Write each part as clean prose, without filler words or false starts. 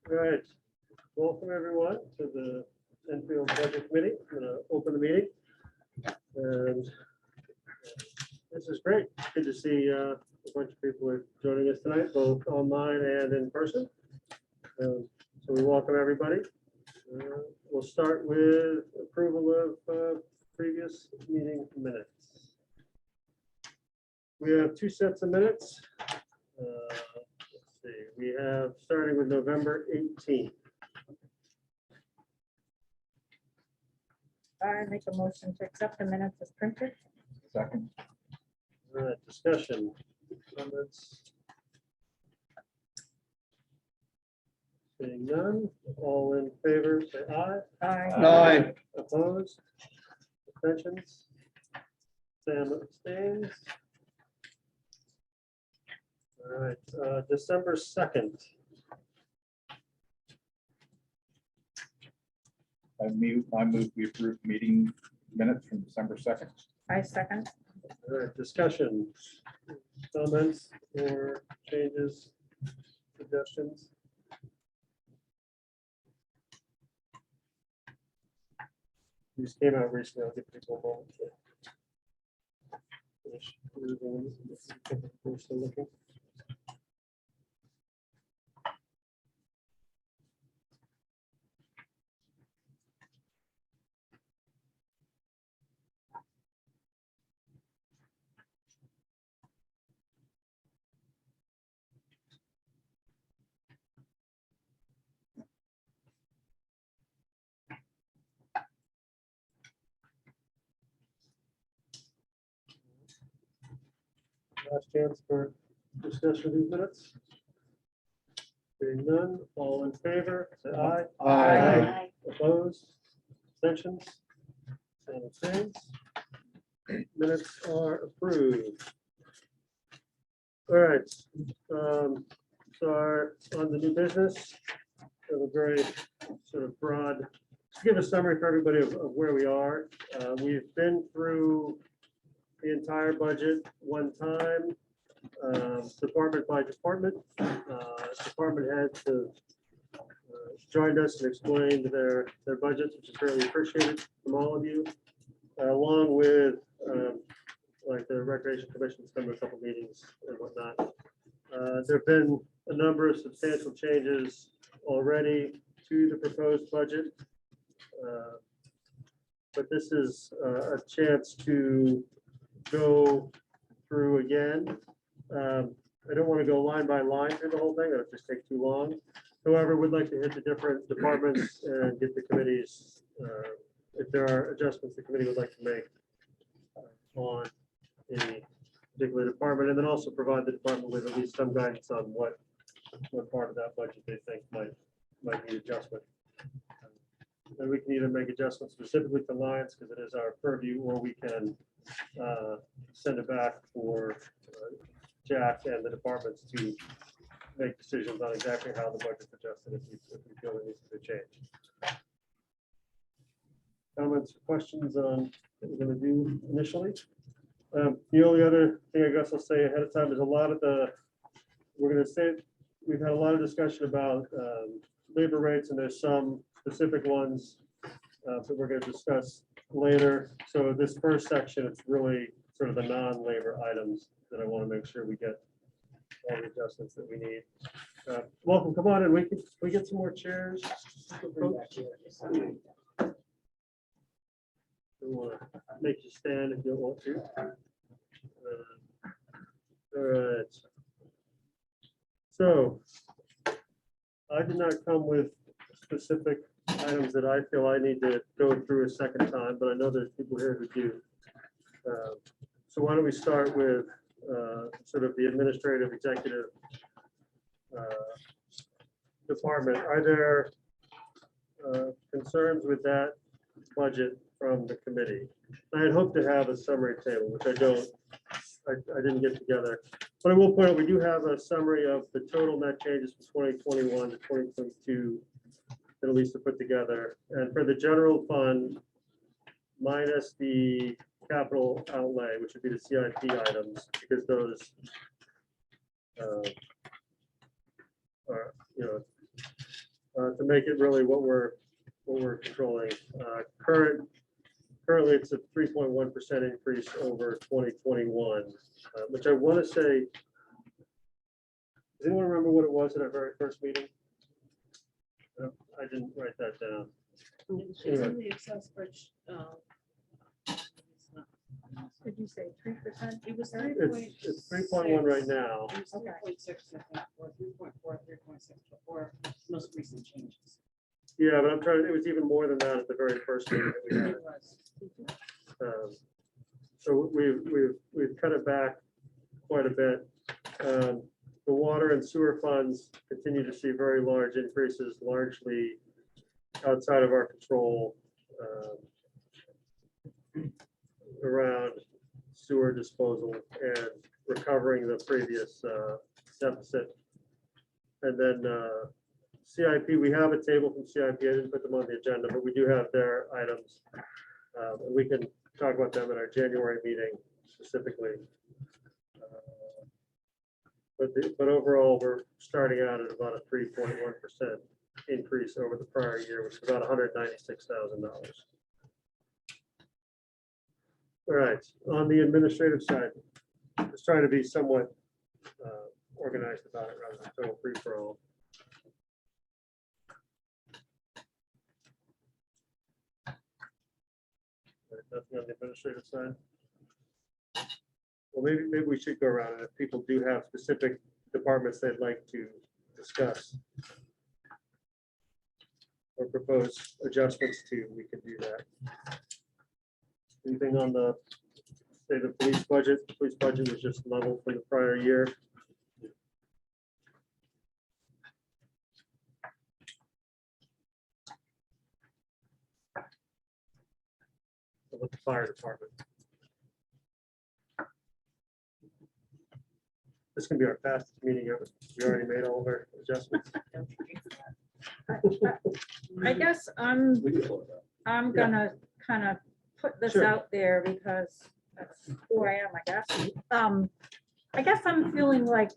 All right, welcome everyone to the Enfield Budget Committee. I'm going to open the meeting. And this is great. Good to see a bunch of people are joining us tonight, both online and in person. So we welcome everybody. We'll start with approval of previous meeting minutes. We have two sets of minutes. Let's see, we have starting with November 18th. I make a motion to accept the minutes as printed. Second. All right, discussion, comments. Seeing none, all in favor, say aye. Aye. Aye. Opposed? Abstentions? Sam abstains. All right, December 2nd. I move we approve meeting minutes from December 2nd. I second. All right, discussion, comments or changes, suggestions? These came out recently. I'll give people a moment to finish reading them. We're still looking. Last chance for discussion of these minutes. Hearing none, all in favor, say aye. Aye. Opposed, abstentions, and abstains. Minutes are approved. All right, so on the new business, we have a very sort of broad, to give a summary for everybody of where we are. We've been through the entire budget one time, department by department. Department heads have joined us and explained their budgets, which is really appreciated from all of you, along with like the Recreation Commission's come to a couple meetings and whatnot. There have been a number of substantial changes already to the proposed budget. But this is a chance to go through again. I don't want to go line by line through the whole thing. That'll just take too long. However, we'd like to hit the different departments and get the committees, if there are adjustments the committee would like to make on any particular department, and then also provide the department with at least some guidance on what part of that budget they think might need adjustment. And we can either make adjustments specifically to lines because it is our purview, or we can send it back for Jack and the departments to make decisions on exactly how the budget's adjusted if we feel it needs to be changed. Comments or questions on what we're going to do initially? The only other thing I guess I'll say ahead of time is we're going to say we've had a lot of discussion about labor rates, and there's some specific ones that we're going to discuss later. So this first section, it's really sort of the non-labor items that I want to make sure we get all the adjustments that we need. Welcome, come on in. We get some more chairs. We want to make you stand if you don't want to. All right. So I did not come with specific items that I feel I need to go through a second time, but I know there's people here who do. So why don't we start with sort of the administrative executive department. Are there concerns with that budget from the committee? I had hoped to have a summary table, which I didn't get together. But I will point out, we do have a summary of the total net changes from 2021 to 2022 that at least to put together. And for the general fund, minus the capital outlay, which would be the CIP items, because those are, to make it really what we're controlling. Currently, it's a 3.1% increase over 2021, which I want to say. Does anyone remember what it was at our very first meeting? I didn't write that down. It's in the Excel spreadsheet. Did you say 3%? It was It's 3.1 right now. It was 3.6, I think, or 3.4, 3.6 before most recent changes. Yeah, but I'm trying, it was even more than that at the very first meeting that we had. It was. So we've cut it back quite a bit. The water and sewer funds continue to see very large increases, largely outside of our control, around sewer disposal and recovering the previous deficit. And then CIP, we have a table from CIP. I didn't put them on the agenda, but we do have their items. And we can talk about them in our January meeting specifically. But overall, we're starting out at about a 3.1% increase over the prior year, which is about $196,000. All right, on the administrative side, just trying to be somewhat organized about it rather than total free for all. Nothing on the administrative side. Well, maybe we should go around, and if people do have specific departments they'd like to discuss or propose adjustments to, we can do that. Anything on the, say, the police budget? The police budget was just level for the prior year. With the fire department. This can be our fastest meeting ever. We already made all of our adjustments. I guess I'm gonna kind of put this Sure. out there because that's who I am, I guess I'm feeling like,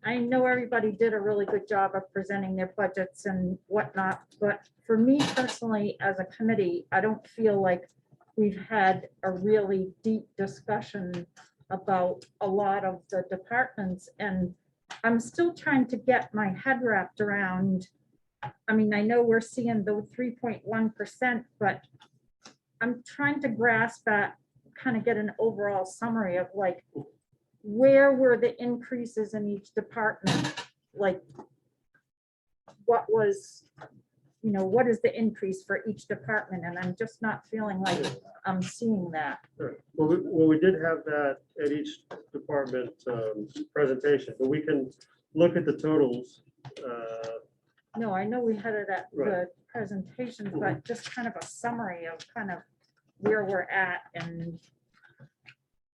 I know everybody did a really good job of presenting their budgets and whatnot, but for me personally, as a committee, I don't feel like we've had a really deep discussion about a lot of the departments, and I'm still trying to get my head wrapped around. I mean, I know we're seeing the 3.1%, but I'm trying to grasp at, kind of get an overall summary of like, where were the increases in each department? Like, what was, you know, what is the increase for each department? And I'm just not feeling like I'm seeing that. Sure. Well, we did have that at each department presentation, but we can look at the totals. No, I know we had it at Right. the presentation, but just kind of a summary of kind of where we're at and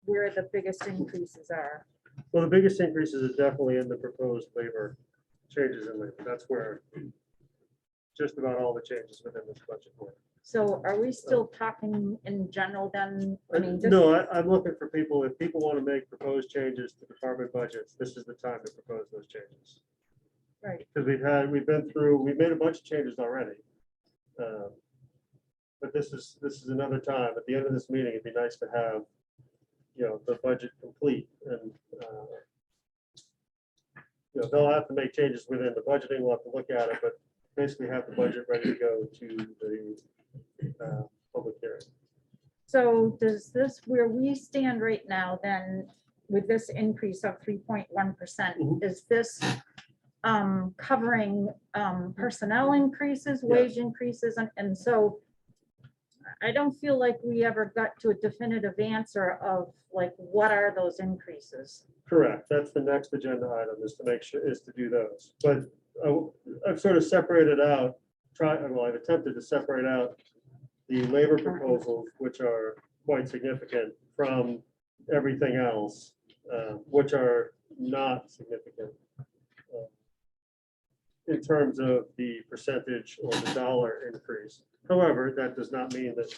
where the biggest increases are. Well, the biggest increases is definitely in the proposed labor changes in labor. That's where just about all the changes within this budget were. So are we still talking in general then? I mean, just, No, I'm looking for people, if people want to make proposed changes to department budgets, this is the time to propose those changes. right, Because we've made a bunch of changes already. But this is another time. At the end of this meeting, it'd be nice to have, you know, the budget complete, and you know, they'll have to make changes within the budgeting. We'll have to look at it, but basically have the budget ready to go to the public hearing. so does this, where we stand right now, then with this increase of 3.1%, Mhm. is this covering personnel increases, wage increases, and so I don't feel like we ever got to a definitive answer of like, what are those increases? Correct. That's the next agenda item, is to make sure, is to do those. But I've sort of separated out, I've attempted to separate out the labor proposals, which are quite significant, from everything else, which are not significant in terms of the percentage or the dollar increase. However, that does not mean that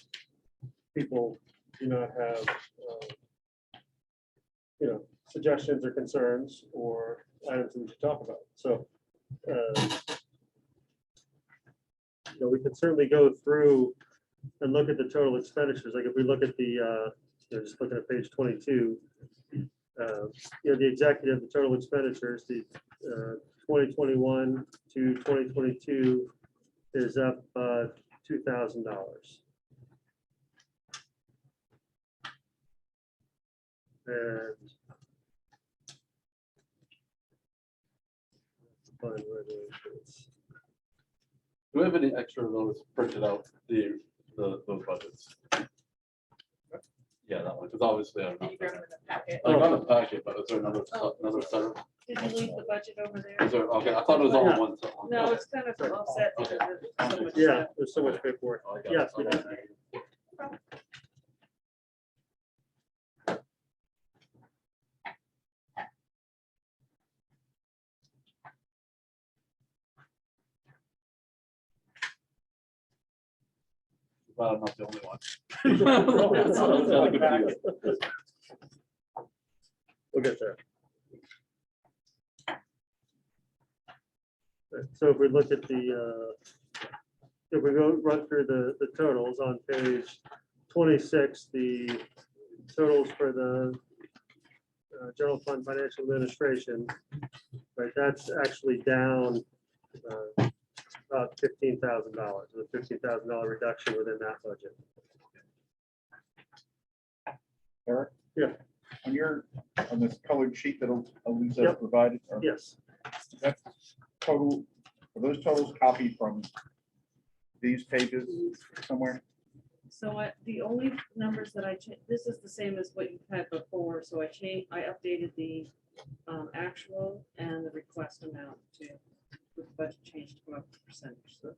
people do not have, you know, suggestions or concerns or items we should talk about. So we can certainly go through and look at the total expenditures. Like if we look at the, just looking at page 22, the executive, the total expenditures, the 2021 to 2022 is up $2,000. And find where it is. Do we have any extra of those printed out, those budgets? Yeah, that one, because obviously I'm Did not. you grab them in the packet? I got a packet, but is there another set of? Did you leave the budget over there? Is there, okay, I thought it was all Yeah. in one set. No, it's kind of offset. Okay. because there's so much Yeah, stuff. there's so much paperwork. Oh, I got it. Yes, we Okay. do. But I'm not the only one. That's really good news. We'll get there. So if we look at the, if we go run through the totals on page 26, the totals for the general fund financial administration, right, that's actually down about $15,000, a $15,000 reduction within that budget. Eric? Yeah. On this colored sheet that Elisa Yep. provided, Yes, that's total, are those totals copied from these pages somewhere? So the only numbers that I changed, this is the same as what you've had before, so I updated the actual and the request amount to, with the budget change to go up to percentage. So,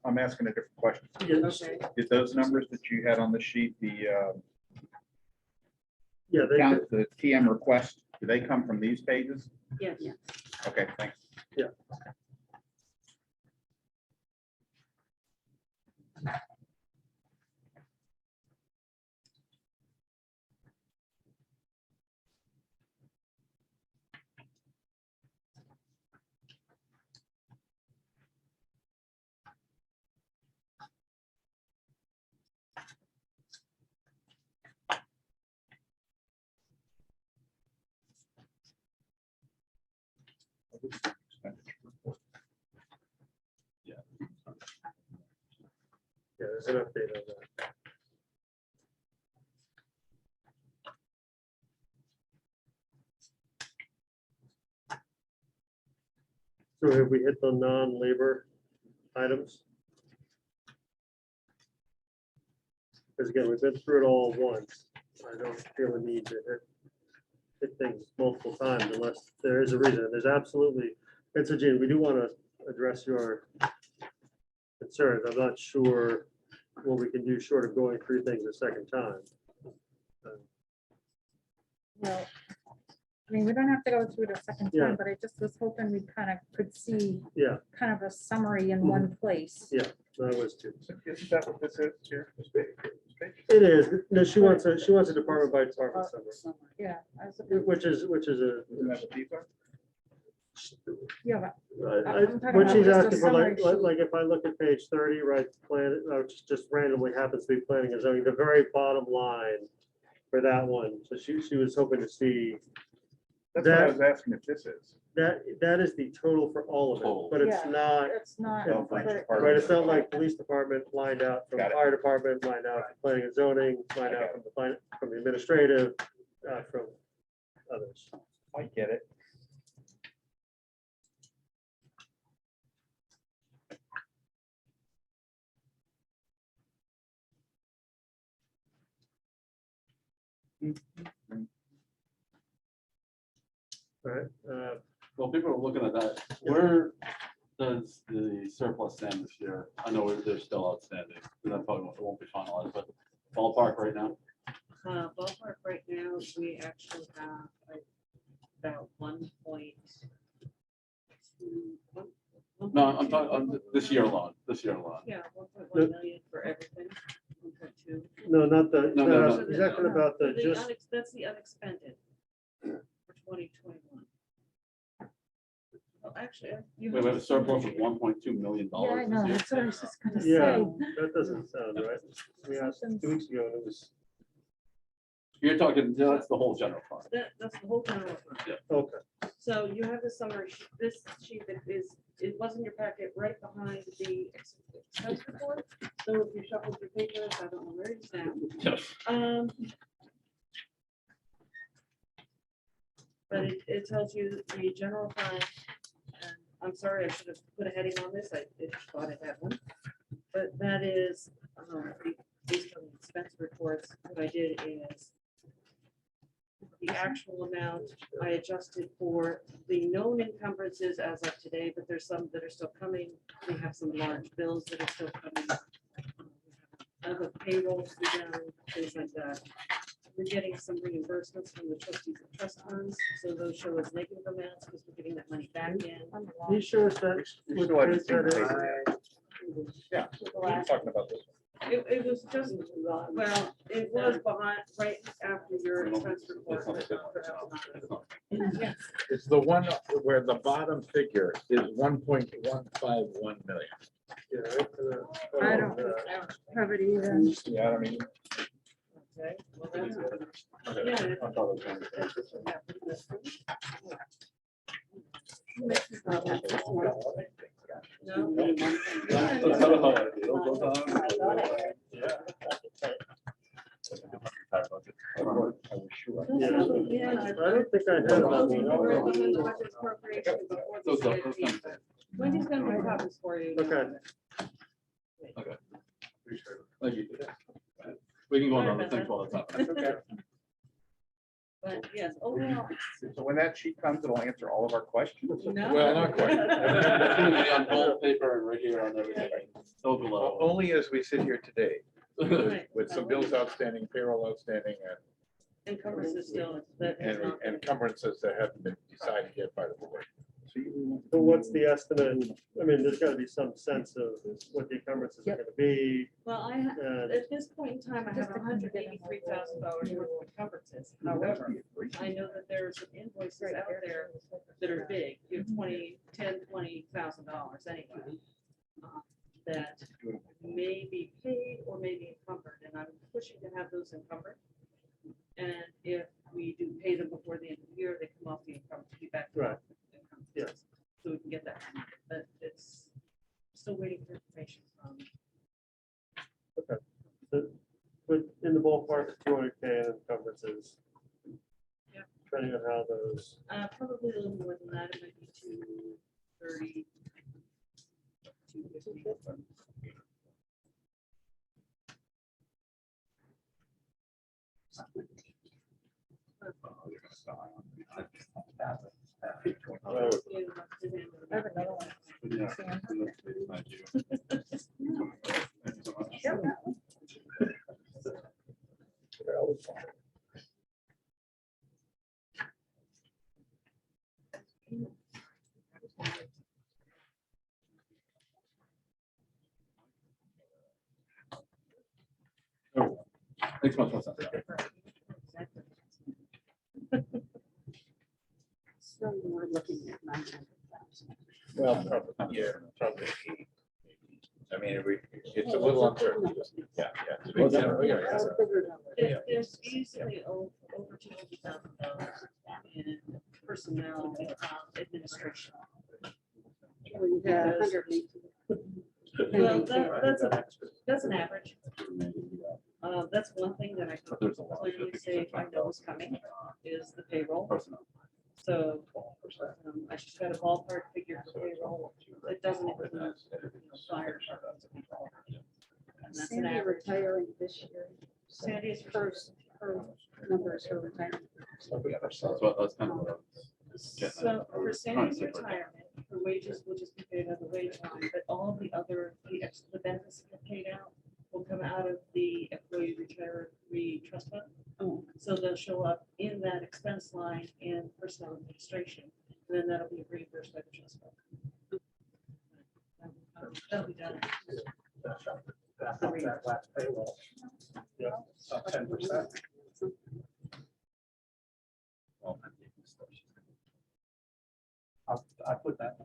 I'm asking a different question. yes, okay, Did those numbers that you had on the sheet, the yeah, the TM request, do they come from these pages? yes. Okay, thanks. yeah, there's an update on that. So have we hit the non-labor items? Because again, we've been through it all once. I don't feel a need to hit things multiple times unless there is a reason. There's absolutely, it's a Gene, we do want to address your concerns. I'm not sure what we can do short of going through things a second time. Well, I mean, we don't have to go through it a second Yeah. time, but I just was hoping we kind of could see Yeah, kind of a summary in Mhm. one place. yeah, that was too. Isn't that what this is here? This page? It is. No, she wants a department by department summary, Yeah. I was- which is a, Isn't that what these are? Yeah, what I'm talking she's about just a asking for, like, summary sheet. like if I look at page 30, right, plan, which just randomly happens to be planning and zoning, the very bottom line for that one. So she was hoping to see That's what I That- was asking if this is. that is the total for all of Total. it, but it's Yeah. not, it's not. Well, for each but- department. right, it's not like police department lined out from Got it. fire department, lined out from planning and zoning, lined out from from the administrative, from others. I get it. Right, Well, people are looking at that. Where does the surplus stand this year? I know they're still outstanding. and That probably won't be finalized, but ballpark right now. Ballpark right now, we actually have about 1.2. No, I'm talking, this year alone, Yeah, 1.1 million for everything, 1.2. no, not the, No, no, no. he's asking about the The just, That's the unexpended for 2021. Well, actually. you We have a surplus of $1.2 million. Yeah, I know, this year. that's what I was just gonna Yeah, say. that doesn't sound right. We asked 2 weeks ago and it was, You're talking, that's the whole general fund. That's the whole general fund. okay, So you have the summary, this sheet that is, it was in your packet right behind the expense report. So if you shuffle your papers, I don't know where it's now. But it tells you the general fund. And I'm sorry, I should have put a heading on this. I just thought it had one. But that is, based on the expense reports, what I did is the actual amount I adjusted for the known encumbrances as of today, but there's some that are still coming. We have some large bills that are still coming. Other payrolls, to be done, things like that. We're getting some reimbursements from the trustees of trust funds, so those show as negative amounts because we're getting that money back in. can you show us that? We what still haven't page seen the that is? paper yet. Yeah, we're talking about this. It was just, well, it was behind, right after your expense report. Yeah. It's the one where the bottom figure is 1.151 million. Yeah, right to the- I don't have it either. Yeah, I mean, Okay, well, that's- Okay. Yeah. I thought it was one. No. That's not how I feel sometimes. I was sure. Yeah. I don't think I had that one. So it's the first time. Wendy's gonna make copies for you. Okay. Thank you. We can go on other things while it's happening. Okay. But yes, overall, So when that sheet comes, it'll answer all of our questions. no. Well, not quite. It's gonna be on both paper and right here on everything. So below. Only as we sit here today, Right. with some bills outstanding, payroll outstanding, Encumbrances still, that has and not been. encumbrances that haven't been decided yet by the board. But what's the estimate? I mean, there's gotta be some sense of what the encumbrances are gonna be. Well, And at this point in time, I have $183,000 worth of encumbrances. However, I know that there are some invoices out there that are big, you know, $20,000 anyway. That may be paid or may be encumbered, and I'm pushing to have those encumbered. And if we do pay them before the end of the year, they come off the encumbered, be back. to Right. encumbrances. Yes. So we can get that, but it's still waiting for information from. but in the ballpark of 200K in encumbrances. Yeah. Depending on how those, Probably a little more than that, it might be 230. 250. I have another one. Yeah. Thank you. Thank you so much. Makes much more sense. So we're looking at 900,000. Well, probably, yeah, probably. I mean, it's a little uncertain. Yeah, yeah. It's a big number. Yeah, yeah. That's a bigger number. There's easily over $200,000 in personnel administration. Well, you got 118. Well, that's an average. That's one thing that I But can there's a lot. clearly say I know is coming, is the payroll. Personnel. So I just got a ballpark figure for payroll. It doesn't include, you know, fire. And that's an Sandy average. retiring this year. Sandy's First, her numbers are retiring. That's kind of what I was getting at. So for Sandy's retirement, her wages will just be paid out of the wage line, but all the other, the benefits that get paid out will come out of the employee retiree trust fund. Oh. So they'll show up in that expense line in personnel administration, and then that'll be reimbursed by the trust fund. That'll be done. that last payroll. Yeah, about 10%. I put that.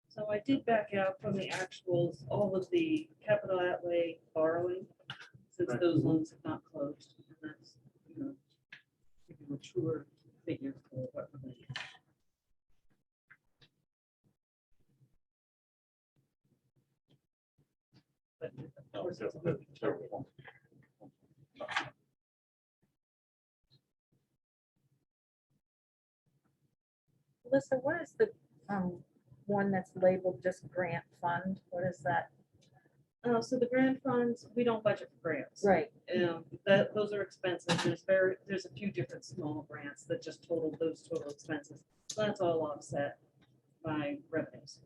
So I did back out from the actuals, all of the capital outlay borrowing, since Right. those loans have not closed. And that's, give you a truer figure for what we're gonna use. But of course, it's a moving target. Melissa, what is the one that's labeled just grant fund? What is that? So the grant funds, we don't budget for grants. Right. Those are expenses. There's a few different small grants that just total those total expenses. So that's all offset by revenues.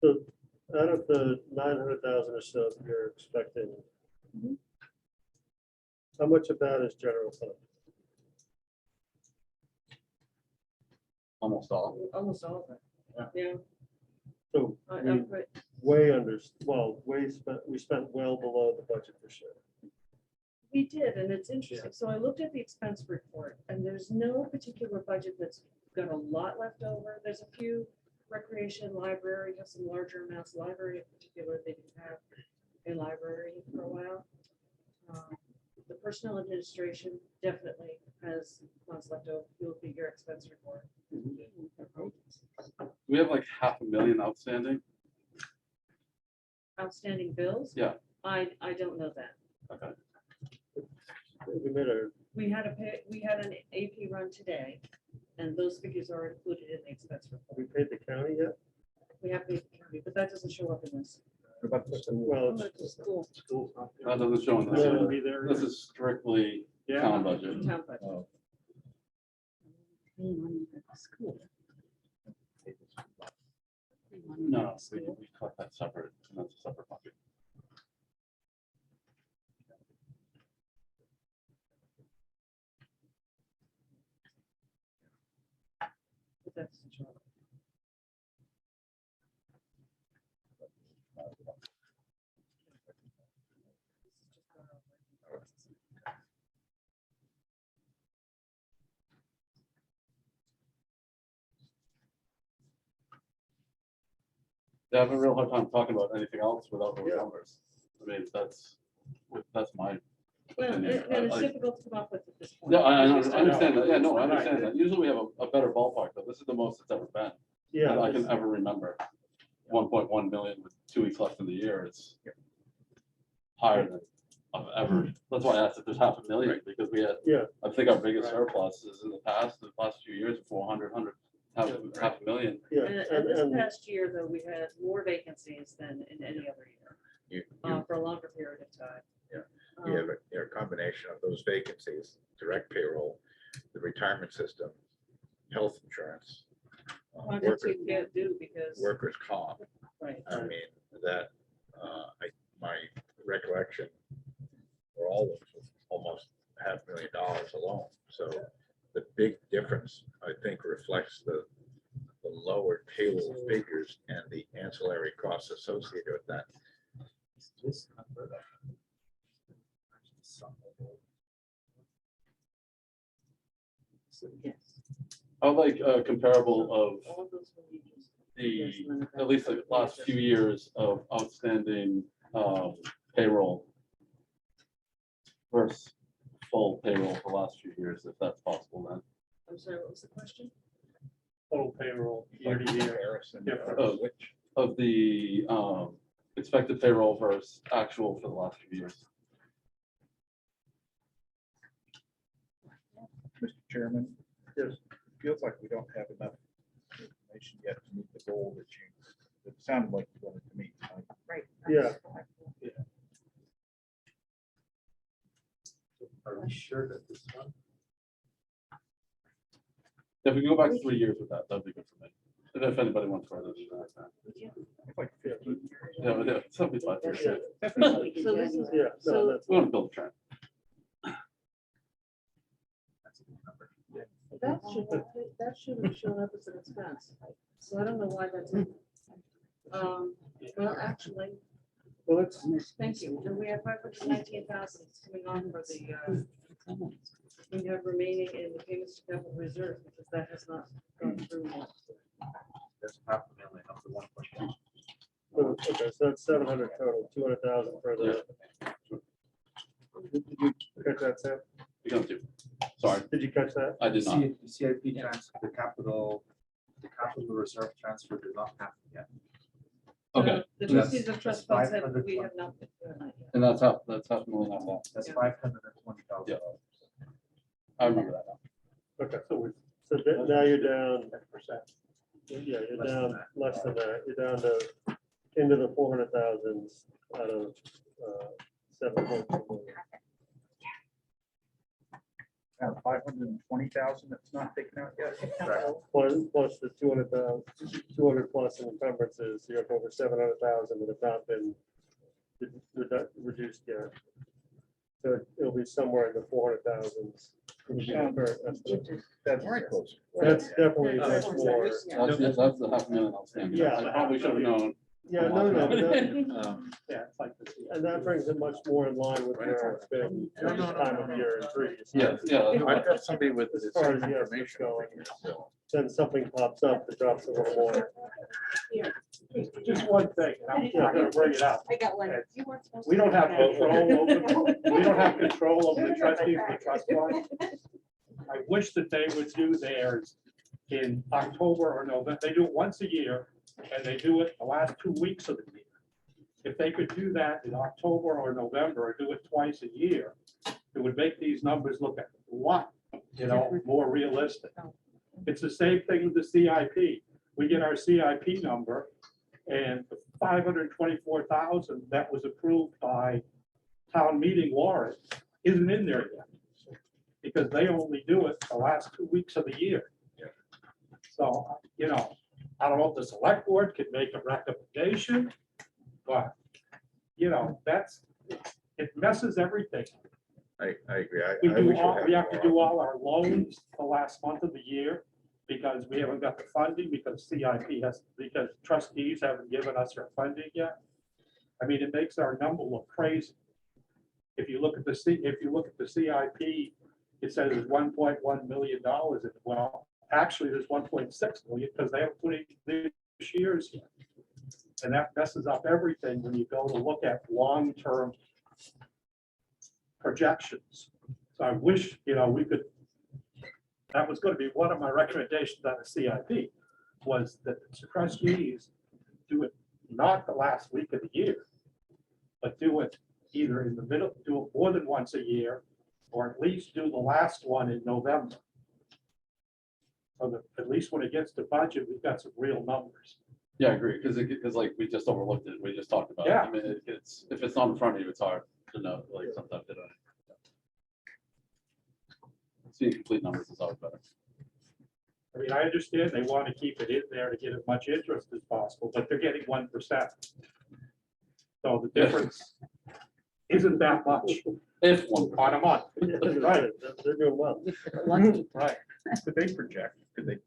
So out of the 900,000 or so that you're expecting, Mhm. how much of that is general fund? Almost all. Almost all of it. Yeah. So we But way under, well, we spent well below the budget this year. we did, and it's interesting. So I looked at the expense report, and there's no particular budget that's got a lot left over. There's a few recreation, library, have some larger amounts. Library in particular, they didn't have a library for a while. The personnel administration definitely has funds left over. You'll look at your expense report. We have like 500,000 outstanding. Outstanding bills? Yeah. I don't know that. Okay. We made a, We had an AP run today, and those figures are included in the expense report. we paid the county yet? We have the county, but that doesn't show up in this. Well, it's School, That doesn't show in No. this. Shouldn't be there. This is strictly town budget. town budget. School. No, we collect that separate, and that's a separate bucket. But that doesn't show up. They have a real hard time talking about anything else without those Yeah. numbers. I mean, that's my. Well, and opinion. and it's I- difficult to come up with at this point. Yeah, I because we started understand that. Yeah, no, I out. understand that. Usually we have a better ballpark, but this is the most it's ever been. yeah, That I can it's- ever remember. 1.1 million with 2 weeks left in the year. It's higher than I've ever. That's why I asked if there's 500,000, because we had, yeah, I think our biggest Right. surplus is in the last few years, 400, half a million. yeah. And this past year, though, we had more vacancies than in any other year, for a longer period of time. Yeah. Um, You have a combination of those vacancies, direct payroll, the retirement system, health insurance, Projects you can't do because, workers' comp. right, I mean, that, my recollection for all of it was almost $500,000 alone. So the big difference, I think, reflects the lower payroll figures and the ancillary costs associated with that. This number. yes. I would like a comparable of All those wages. the, at least the last few years of outstanding payroll versus full payroll for the last few years, if that's possible then. I'm sorry, what was the question? Total payroll year to year. Comparison Difference. of which- Of the expected payroll versus actual for the last few years. Mr. Chairman? Yes. Feels like we don't have enough information yet to meet the goal that it sounded like you wanted to meet. Right. Yeah. Are we sure that this one? If we can go back 3 years with that, that'd be good for me. If anybody wants further than that. It's like 15 years. Yeah, but yeah, 75 years. Yeah. So this is, Yeah, no, So- that's, We want to build a trend. that should have shown up as an expense. So I don't know why that's. Well, actually, well, it's, thank you. And we have 519,000 coming on for the we have remaining in the payments to capital reserve, because that has not gone through yet. That's half a million up to 1.2. Okay, so that's 700 total, 200,000 for the. Did you catch that, Sam? You got to. Sorry, Did you catch that? I did not. CIP transfer, the capital reserve transfer did not happen yet. Okay, The That's- trustees of trust that's funds said 500 we have not. been doing that yet. and that's half a million off that. That's Yeah. $520,000. I remember that now. Okay, so now you're down, 10%. yeah, you're Less than down that. less than that. You're down to into the 400,000s out of 7.2 million. 520,000 that's not taken out yet. Plus the 200,000, 200 plus in encumbrances, you're up over 700,000 that have not been reduced yet. So it'll be somewhere in the 400,000s. That's very close. That's definitely much more. That's the half a million outstanding. Yeah. I probably should have known. Yeah, no, but that- Yeah, it's like this. and that brings it much more in line with where it's been this time of year and previous. Yeah, years. yeah. I've got somebody with As the far same as the estimates information over here, so. Then something pops up that drops a little more. Just one thing, and I'm gonna bring it up. I got one. We don't have control over, we don't have control over the trustees of the trust fund. I wish that they would do theirs in October or November. They do it once a year, and they do it the last 2 weeks of the year. If they could do that in October or November, or do it twice a year, it would make these numbers look a lot, more realistic. It's the same thing with the CIP. We get our CIP number, and the 524,000 that was approved by town meeting warrant isn't in there yet. Because they only do it the last 2 weeks of the year. So, I don't know if the select board could make a recommendation, but, it messes everything. I agree. We I wish we have to do more. all our loans the last month of the year because we haven't got the funding because because trustees haven't given us their funding yet. I mean, it makes our number look crazy. If you look at the CIP, it says it's $1.1 million. Well, actually, there's 1.6 million because they haven't put in this year's yet. And that messes up everything when you go to look at long-term projections. So I wish, we could, that was going to be one of my recommendations on the CIP, was that the trustees do it not the last week of the year, but do it either in the middle, do it more than once a year, or at least do the last one in November. So that at least when it gets to budget, we've got some real numbers. Yeah, I agree, because like we just overlooked it, we just talked about it. Yeah. I mean, it's, if it's not in front of you, it's hard to know, like sometimes they don't. Seeing complete numbers is always better. I mean, I understand they want to keep it in there to get as much interest as possible, but they're getting 1%. So the difference isn't that much If one. on a month. Right. They're doing well. Right. Could they project? Could they,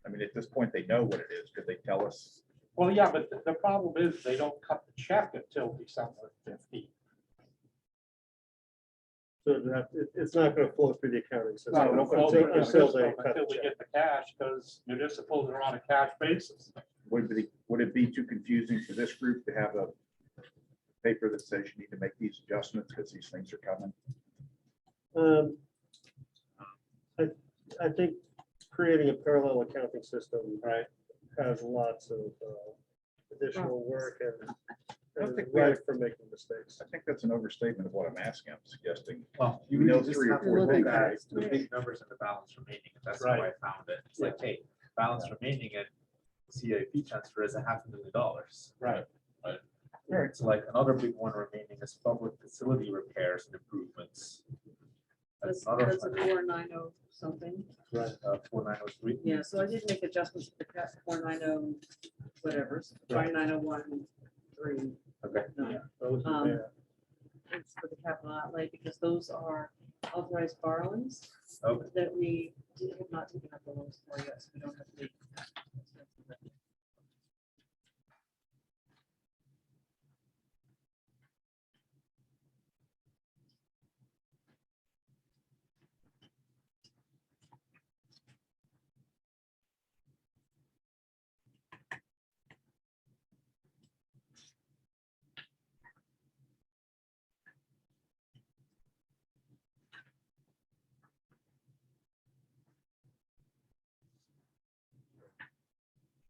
I mean, at this point, they know what it is. Could they tell us? Well, yeah, but the problem is they don't cut the check until December 15th. So it's not going to flow through the accounting system No, no, until they cut Until the we check. get the cash, because municipals are on a cash basis. Would it be too confusing for this group to have a paper that says you need to make these adjustments because these things are coming? I think creating a parallel accounting system Right. has lots of additional work and I don't is think we ripe have- for making mistakes. I think that's an overstatement of what I'm asking. I'm suggesting. Well, You know, 3 or 4 look things. at the big numbers in the balance remaining, and that's how I found it. It's like, hey, balance remaining and CIP transfer is $500,000. Right. Right, so like another big one remaining is public facility repairs and improvements. That's That's another that's a 490 something. 4903. Yeah, so I did make adjustments to the 490, whatever, 5901, 3. Okay. No, Those are Um, there. it's for the capital outlay, because those are authorized borrowings Okay. that we have not taken up the loans for yet, so we don't have to.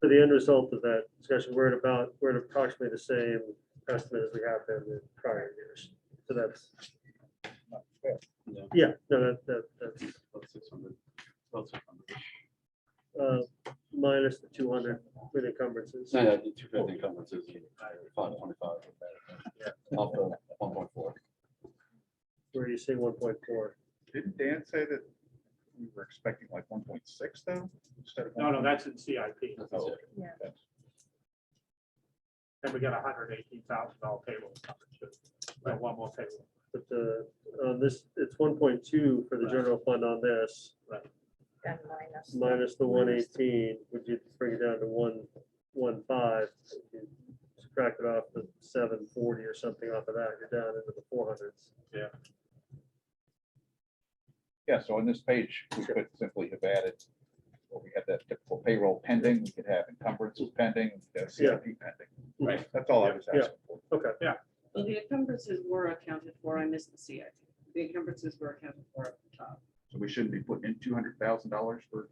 for the end result of that discussion, we're at approximately the same estimate as we have been in prior years. So that's, Yeah, yeah, no, that's about 600. About 600. minus the 200 with encumbrances. No, yeah, the 250 encumbrances, 525. Off the 1.4. Where you say 1.4. Didn't Dan say that we were expecting like 1.6 though? Instead of No, that's in CIP. That's Oh, it. okay. Yeah. That's- And we got $118,000 payroll coverage. Too. Got one more payroll. But this, it's 1.2 for the general fund on this, And minus. minus the 118, would you bring it down to 115? If you subtract it off the 740 or something off of that, you're down into the 400s. Yeah, so on this page, we could simply have added, well, we had that typical payroll pending, we could have encumbrances pending, we could have CIP pending. Right. That's all I was Yeah. asking for. Okay, Well, the encumbrances were accounted for. I missed the CIP. The encumbrances were accounted for at the top. So we shouldn't be putting in $200,000 for,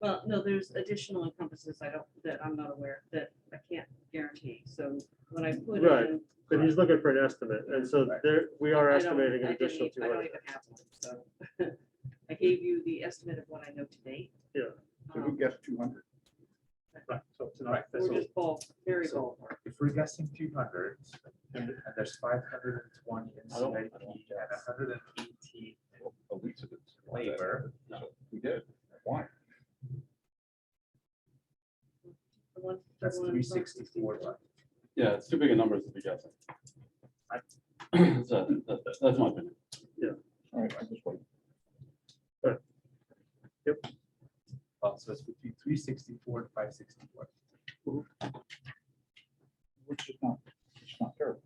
Well, no, there's additional encumbrances that I'm not aware, that I can't guarantee. So when I put Right. in. but he's looking for an estimate, and so there, we are I don't- estimating an I didn't additional even- I don't 200. even have one, so. I gave you the estimate of what I know to date. Yeah. so who guessed 200? Right. So tonight, We're just very So- ballpark. If we're guessing 200, and there's 520 in I don't- CIP and 118 At least it's in labor, So we did. Why? The one- the that's one- 364 left. Yeah, it's too big a numbers to be guessing. So that's my opinion. All right, I just wait. So it's between 364 and 564. Which is not terrible.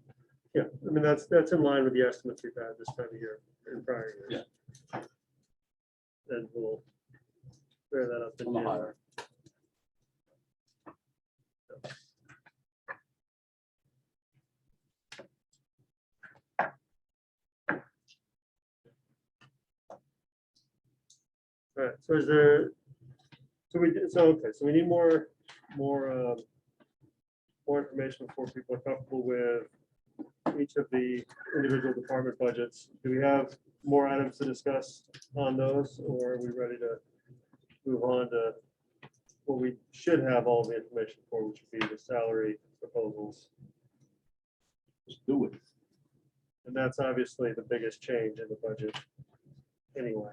Yeah, I mean, that's in line with the estimates we've had this time of year in prior years. And we'll bear that up in On the January. higher. All right, so is there, okay, so we need more information before people are comfortable with each of the individual department budgets. Do we have more items to discuss on those, or are we ready to move on to what we should have all the information for, which would be the salary proposals? Just do it. And that's obviously the biggest change in the budget anyway.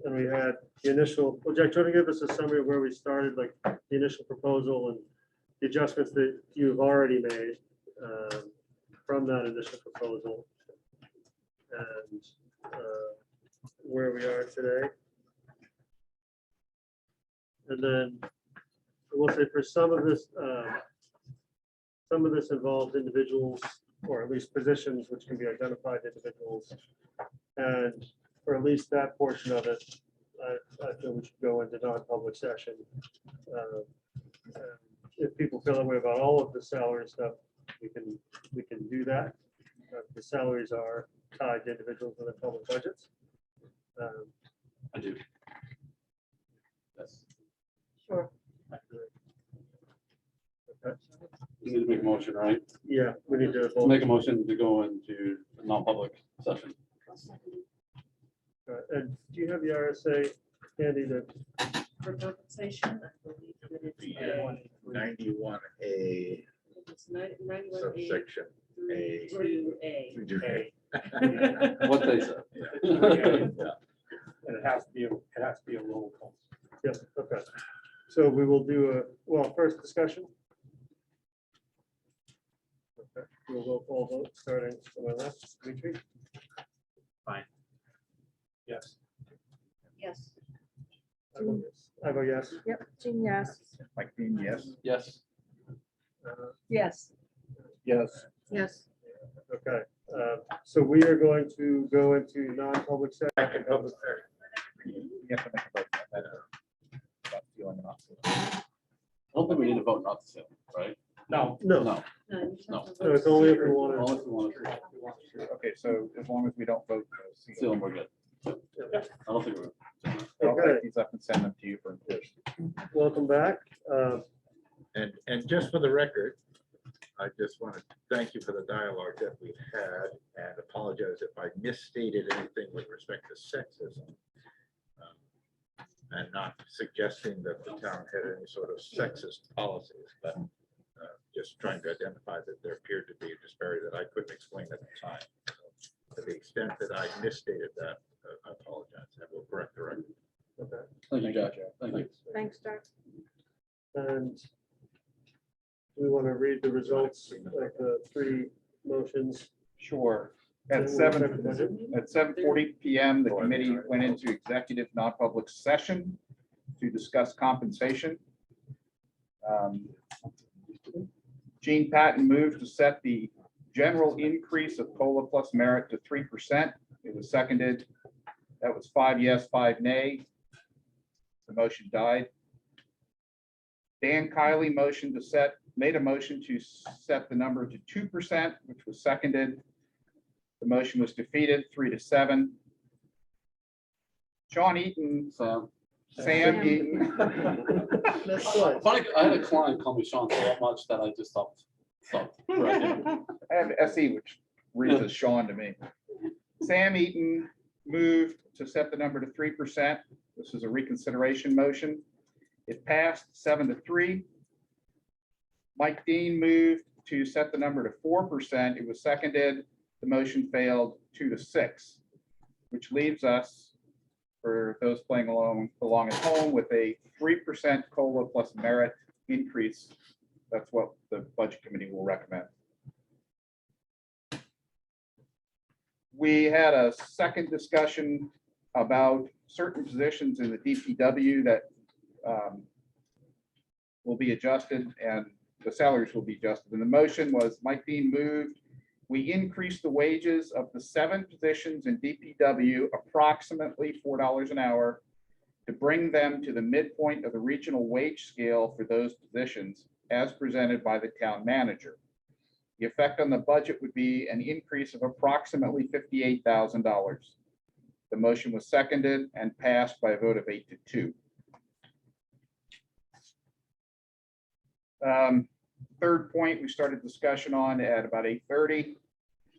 And we had the initial, well, Jack, do you want to give us a summary of where we started, like the initial proposal and the adjustments that you've already made from that initial proposal? And where we are today. And then I will say for some of this involves individuals, or at least positions, which can be identified individuals. And for at least that portion of it, I feel we should go into non-public session. And if people feel that way about all of the salary stuff, we can do that. The salaries are tied to individuals within public budgets. I do. Yes. Sure. Okay. You need to make a motion, right? Yeah, we need to vote. Make a motion to go into non-public session. And do you have the RSA handy to? For compensation, I believe that it's The A. 91A It's 91A subsection A. through A. What they said. And it has to be a roll call. Yes, okay. So we will do first discussion. Okay, we'll roll call vote starting on my left, Dimitri. Yes. Yes. I vote yes. I vote yes. Yep, Jean, yes. Mike Dean, yes. Yes. Yes. Yes. Yes. Okay, so we are going to go into non-public session. You have to make a vote on that. About feeling not to. I don't think we need to vote not to sell, right? No. No, No. No, you just have to no, vote it's only if to we want to. Unless we want to Okay, so as long as we don't vote. seal them, we're good. I don't think we're. I'll Okay. take these up and send them to you for endorsement. Welcome back. And just for the record, I just want to thank you for the dialogue that we've had and apologize if I misstated anything with respect to sexism. And not suggesting that the town had any sort of sexist policies, but just trying to identify that there appeared to be a disparity that I couldn't explain at the time. So, to the extent that I misstated that, I apologize. I will correct the record. Okay. Thank you, Jack. Thank you. Thanks, Jack. And we want to read the results of the three motions. Sure. that At will 7, affect the budget. at 7:40 PM, the committee went into executive non-public session to discuss compensation. Gene Patton moved to set the general increase of COLA plus merit to 3%. It was seconded. That was 5 yes, 5 nay. The motion died. Dan Kiley made a motion to set the number to 2%, which was seconded. The motion was defeated, 3-7. Sean Eaton, Sam. Sam Eaton. That's good. Funny, I had a client call me Sean so much that I just stopped. correcting him. I have SE, which reads as Sean to me. Sam Eaton moved to set the number to 3%. This is a reconsideration motion. It passed 7-3. Mike Dean moved to set the number to 4%. It was seconded. The motion failed 2-6, which leaves us, for those playing along at home, with a 3% COLA plus merit increase. That's what the budget committee will recommend. We had a second discussion about certain positions in the DPW that will be adjusted and the salaries will be adjusted. And the motion was Mike Dean moved. We increased the wages of the 7 positions in DPW approximately $4 an hour to bring them to the midpoint of the regional wage scale for those positions as presented by the town manager. The effect on the budget would be an increase of approximately $58,000. The motion was seconded and passed by a vote of 8-2. Third point, we started discussion on at about 8:30.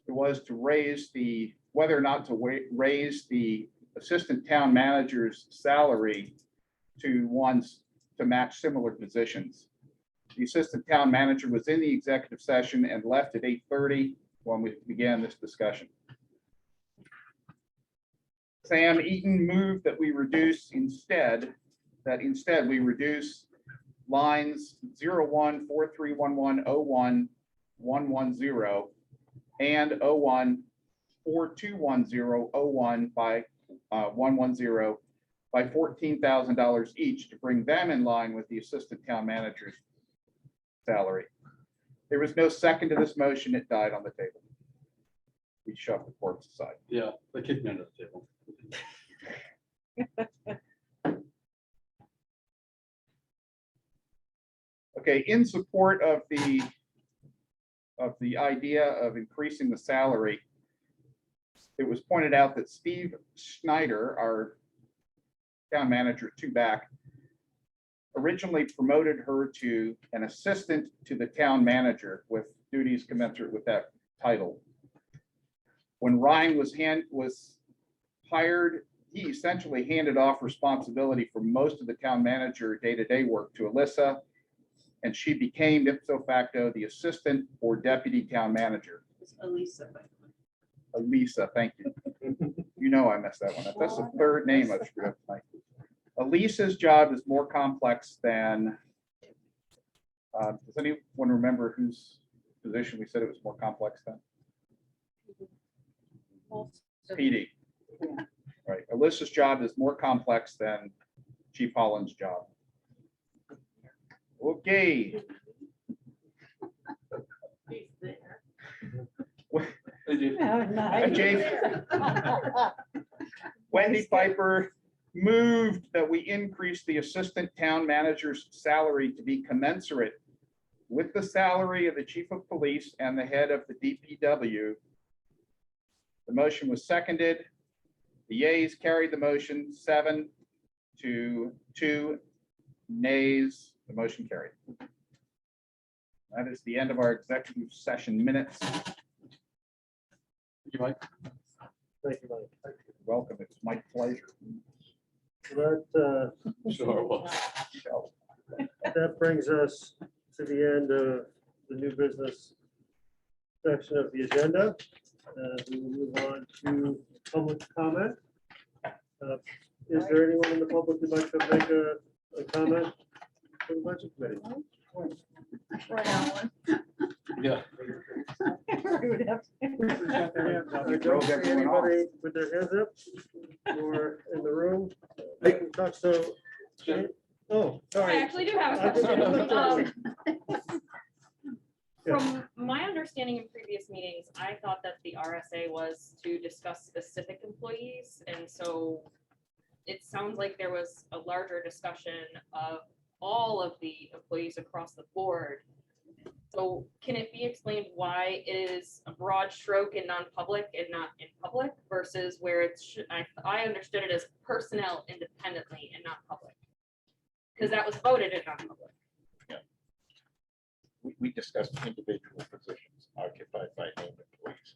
It was to raise whether or not to raise the assistant town manager's salary to match similar positions. The assistant town manager was in the executive session and left at 8:30 when we began this discussion. Sam Eaton moved that we reduce we reduce lines 0143110111 and 01421001 by 110 by $14,000 each to bring them in line with the assistant town manager's salary. There was no second to this motion. It died on the table. We shoved the corpse aside. Yeah, they kicked me under the table. Okay, in support of the idea of increasing the salary, it was pointed out that Steve Schneider, our town manager two back, originally promoted her to an assistant to the town manager with duties commensurate with that title. When Ryan was hired, he essentially handed off responsibility for most of the town manager day-to-day work to Alyssa, and she became ipso facto the assistant or deputy town manager. It's Elisa, by the way. Elisa, thank you. You know I messed that one up. That's the third name I've screwed up tonight. Elisa's job is more complex than, does anyone remember whose position we said it was more complex than? PD. Right. Alyssa's job is more complex than Chief Holland's job. Okay. Wendy Piper moved that we increase the assistant town manager's salary to be commensurate with the salary of the chief of police and the head of the DPW. The motion was seconded. The yeas carried the motion 7-2, nays, the motion carried. That is the end of our executive session minutes. You might, Thank you, Mike. Welcome, it's my pleasure. That, sure it was. that brings us to the end of the new business section of the agenda. We will move on to public comment. Is there anyone in the public who'd like to make a comment for the budget committee? Yeah. I don't see anybody with their hands up or in the room. So, oh, I sorry. actually do have a I didn't question. look at From my understanding in previous meetings, I thought that the RSA was to discuss specific employees, and so it sounds like there was a larger discussion of all of the employees across the board. So can it be explained why it is a broad stroke in non-public and not in public versus where it's, I understood it as personnel independently and not public? Because that was voted in non-public. We discussed individual positions occupied by named employees.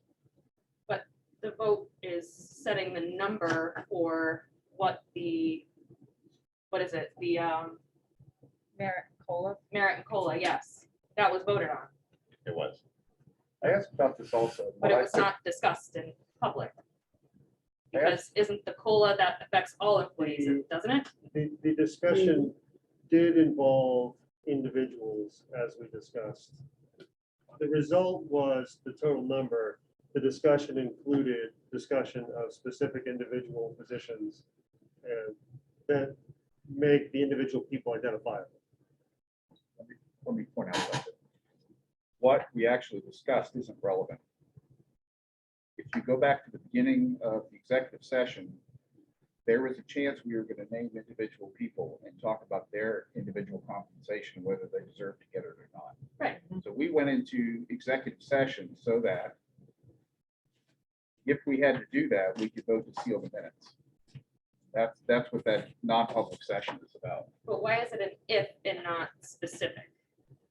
The vote is setting the number for what the, what is it? The Merit COLA. merit and COLA, yes, that was voted on, It was. I asked about this also. but it was not discussed in public. Because isn't the COLA that affects all employees, doesn't it? The discussion did involve individuals, as we discussed. The result was the total number. The discussion included discussion of specific individual positions and that make the individual people identifiable. Let me point out something. What we actually discussed isn't relevant. If you go back to the beginning of the executive session, there was a chance we were going to name individual people and talk about their individual compensation, whether they deserve to get it or not. Right. So we went into executive session so that if we had to do that, we could vote to seal the minutes. That's what that non-public session is about. But why is it an if and not specific?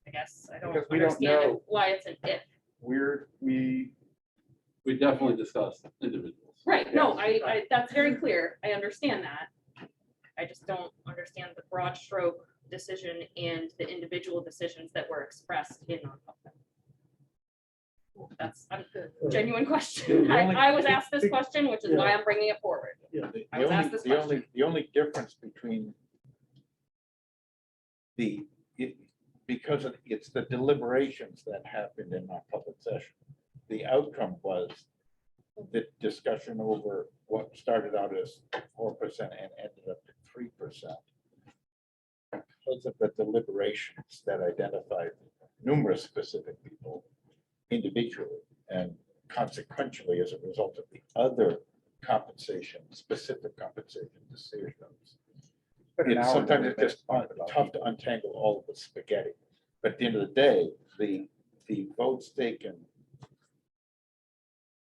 I guess I don't Because we don't understand know. why it's an if. We We definitely discussed individuals. Right, no, I, that's very clear. I understand that. I just don't understand the broad stroke decision and the individual decisions that were expressed in non-public. That's a genuine question. I was asked this question, which is why I'm bringing it forward. The I was only, asked this the only, question. the only difference between because it's the deliberations that happened in our public session. The outcome was the discussion over what started out as 4% and ended up to 3%. Because of the deliberations that identified numerous specific people individually and consequentially as a result of the other compensation, specific compensation decisions. Sometimes it's just tough to untangle all of the spaghetti. But at the end of the day, the votes taken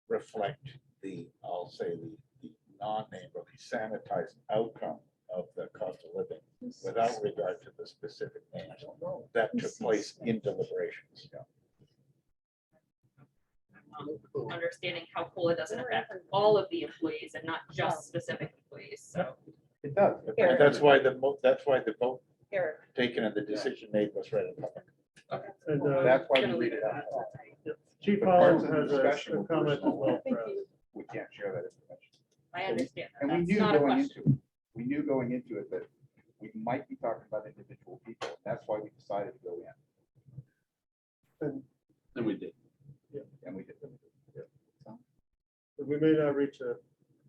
reflect the, I'll say, the non-name or the sanitized outcome of the cost of living without regard to the specific names that took place in deliberations. Understanding how COLA doesn't affect all of the employees and not just specific employees, so. It does. And that's why the vote taken and the decision made was read in public. And That's why we Gonna read leave it it out. Chief But parts Collins of the has discussion a were comment as personal. well. Thank for us. you. We can't share that information. I understand that. And we That's knew not a going question. into it, we knew going into it that we might be talking about individual people. That's why we decided to go in, And we did. and we did. We may not reach a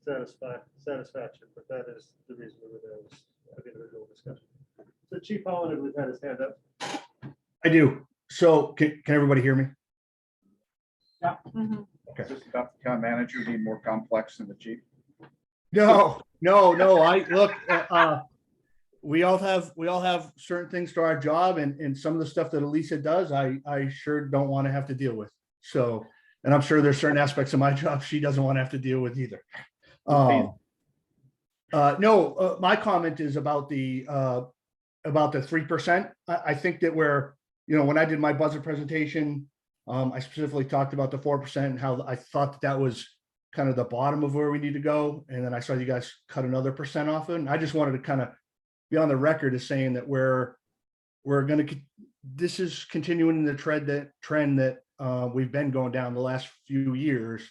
satisfaction, but that is the reason we were there, was have individual discussion. So Chief Holland, we've had his hand up. I do. So can everybody hear me? Is this about the town manager being more complex than the chief? No. I look, we all have certain things to our job and some of the stuff that Elisa does, I sure don't want to have to deal with. So, and I'm sure there's certain aspects of my job she doesn't want to have to deal with either. No, my comment is about the 3%. I think that when I did my budget presentation, I specifically talked about the 4% and how I thought that was kind of the bottom of where we need to go. And then I saw you guys cut another percent off it. And I just wanted to kind of be on the record as saying that this is continuing the trend that we've been going down the last few years,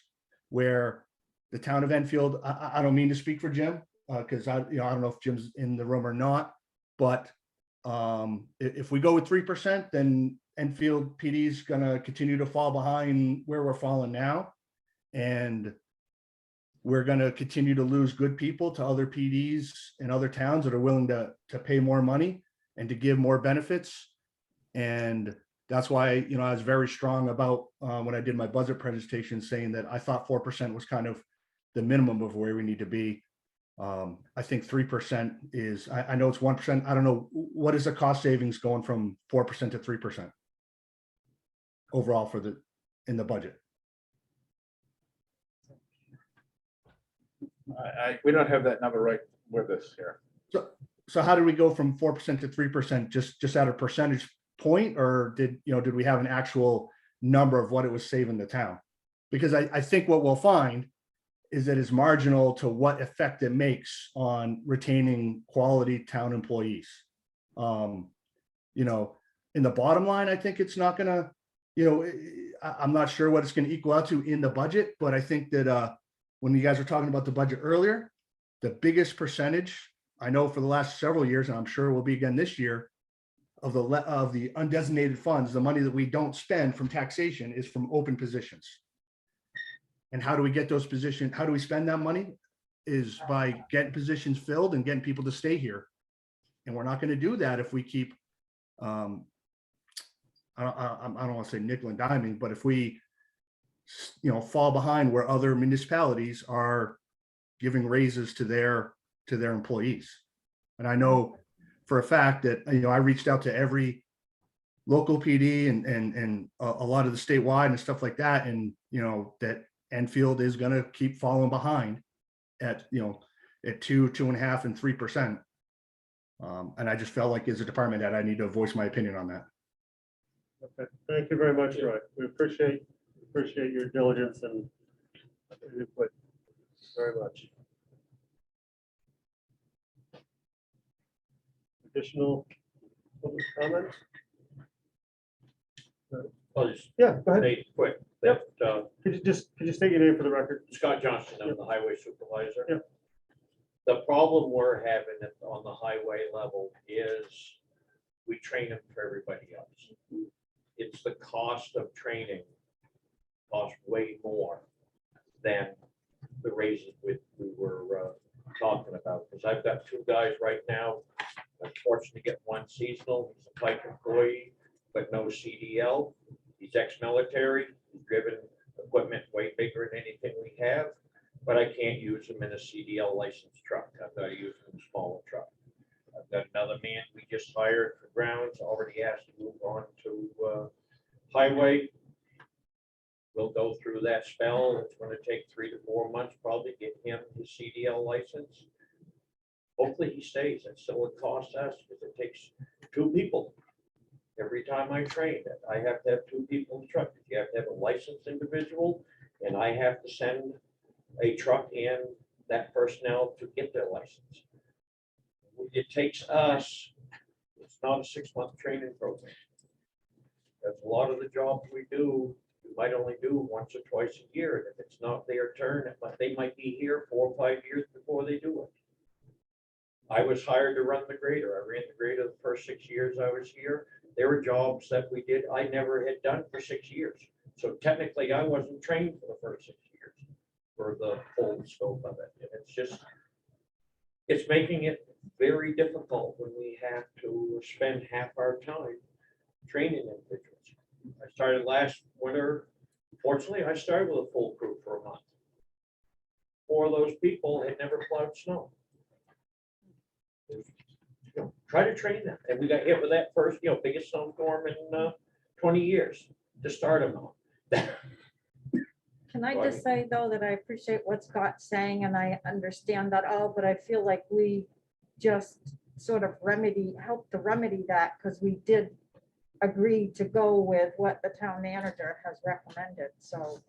where the town of Enfield, I don't mean to speak for Jim, because I don't know if Jim's in the room or not, but if we go with 3%, then Enfield PD is going to continue to fall behind where we're falling now. And we're going to continue to lose good people to other PDs in other towns that are willing to pay more money and to give more benefits. And that's why, I was very strong about when I did my budget presentation, saying that I thought 4% was kind of the minimum of where we need to be. I think 3% is, I know it's 1%. I don't know, what is the cost savings going from 4% to 3% overall in the budget? We don't have that number right with us here. So how did we go from 4% to 3%? Just at a percentage point, or did we have an actual number of what it was saving the town? Because I think what we'll find is that it's marginal to what effect it makes on retaining quality town employees. In the bottom line, I think it's not gonna, I'm not sure what it's gonna equal out to in the budget, but I think that when you guys were talking about the budget earlier, the biggest percentage, I know for the last several years, and I'm sure will be again this year, of the undesignated funds, the money that we don't spend from taxation is from open positions. And how do we get those positions? How do we spend that money? Is by getting positions filled and getting people to stay here. And we're not going to do that if we keep, I don't want to say nickel and diming, but if we, fall behind where other municipalities are giving raises to their employees. And I know for a fact that, I reached out to every local PD and a lot of the statewide and stuff like that. And, that Enfield is going to keep falling behind at 2.5, and 3%. And I just felt like as a department head, I need to voice my opinion on that. Okay, thank you very much, Roy. We appreciate your diligence and input very much. Additional public comments? I'll just Yeah, go ahead. make it quick. That, Could you state your name for the record? Scott Johnson, I'm the highway supervisor. Yep. The problem we're having on the highway level is we train them for everybody else. It's the cost of training costs way more than the raises we were talking about. Because I've got two guys right now. I'm fortunate to get one seasonal. He's a Pike employee, but no CDL. He's ex-military. He's driven equipment way bigger than anything we have, but I can't use him in a CDL licensed truck. I've got to use him in a smaller truck. I've got another man we just hired for grounds, already asked to move on to highway. We'll go through that spell. It's going to take 3 to 4 months probably to get him his CDL license. Hopefully he stays. That's still what it costs us because it takes 2 people. Every time I train it, I have to have 2 people in the truck. You have to have a licensed individual, and I have to send a truck in that personnel to get their license. It takes us, it's not a 6-month training program. That's a lot of the jobs we do, we might only do once or twice a year. And if it's not their turn, they might be here 4 or 5 years before they do it. I was hired to run the grader. I ran the grader the first 6 years I was here. There were jobs that we did, I never had done for 6 years. So technically I wasn't trained for the first 6 years for the full scope of it. And it's making it very difficult when we have to spend half our time training individuals. I started last winter. Fortunately, I started with a full crew for a month. 4 of those people had never plowed snow. Try to train them. And we got hit with that first, biggest snowstorm in 20 years to start them on. Can I So just say, though, that I appreciate what Scott's saying, and I understand that all, but I feel like we just sort of helped to remedy that, because we did agree to go with what the town manager has recommended, so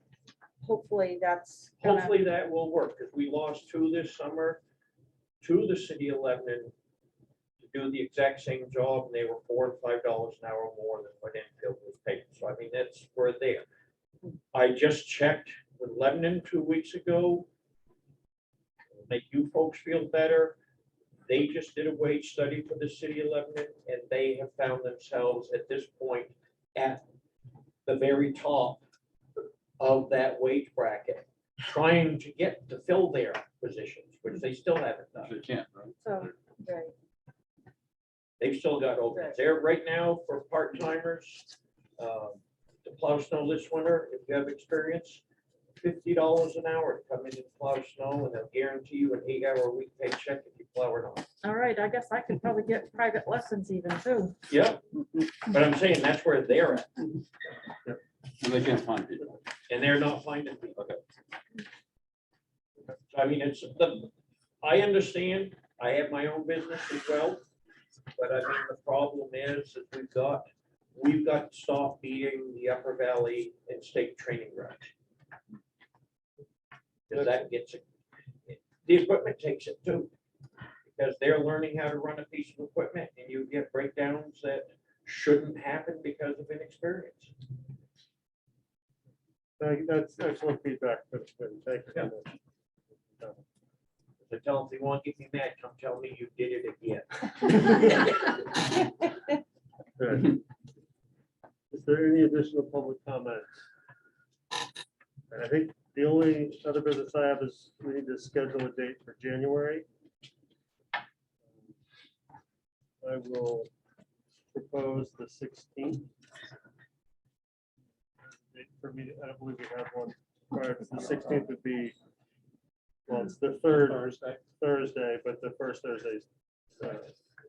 hopefully that's gonna, Hopefully that will work, because we lost two this summer to the city of Lebanon to do the exact same job, and they were $4 and $5 an hour more than what Enfield was paying. So I mean, we're there. I just checked with Lebanon 2 weeks ago. Make you folks feel better. They just did a wage study for the city of Lebanon, and they have found themselves at this point at the very top of that wage bracket, trying to get to fill their positions, which they still haven't done. They can't, right? so, right. They've still got openings there right now for part-timers. To plow snow this winter, if you have experience, $50 an hour to come in and plow snow, and they'll guarantee you an 8-hour-a-week paycheck if you plow it on. All right, I guess I could probably get private lessons even too. Yeah, but I'm saying that's where they're at, And they can't find people. and they're not finding people. So I mean, I understand, I have my own business as well, but I mean, the problem is that we've got to stop being the Upper Valley and state training ground. Because that gets it, the equipment takes it too. Because they're learning how to run a piece of equipment, and you get breakdowns that shouldn't happen because of inexperience. That's excellent feedback. Thank you. very much. So tell them, if you want to get me mad, come tell me you did it again. Good. Is there any additional public comments? And I think the only other business I have is we need to schedule a date for January. I will propose the 16th. Date for me, I don't believe we have one prior to the 16th would be, well, it's the third Thursday, but the first Thursday.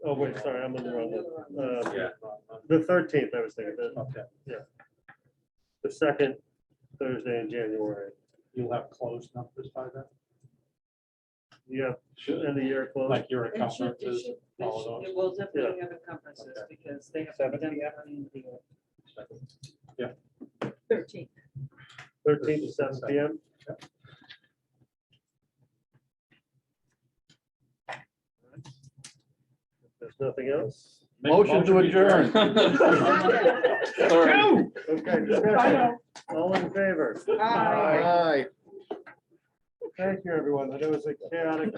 Oh, wait, sorry, I'm on the wrong one. Yeah. The 13th, I was thinking, Okay, the second Thursday in January. you'll have closed numbers by then, Yeah, end of year close. like your It should- encumbrances, it all should- of It those. will definitely have encumbrances because they have to be done by the end of the year. 13th. 13th to 7 PM. If there's nothing else. Motion to adjourn. Okay, discussion. All in favor? Aye. Aye. Thank you, everyone. I know it was a chaotic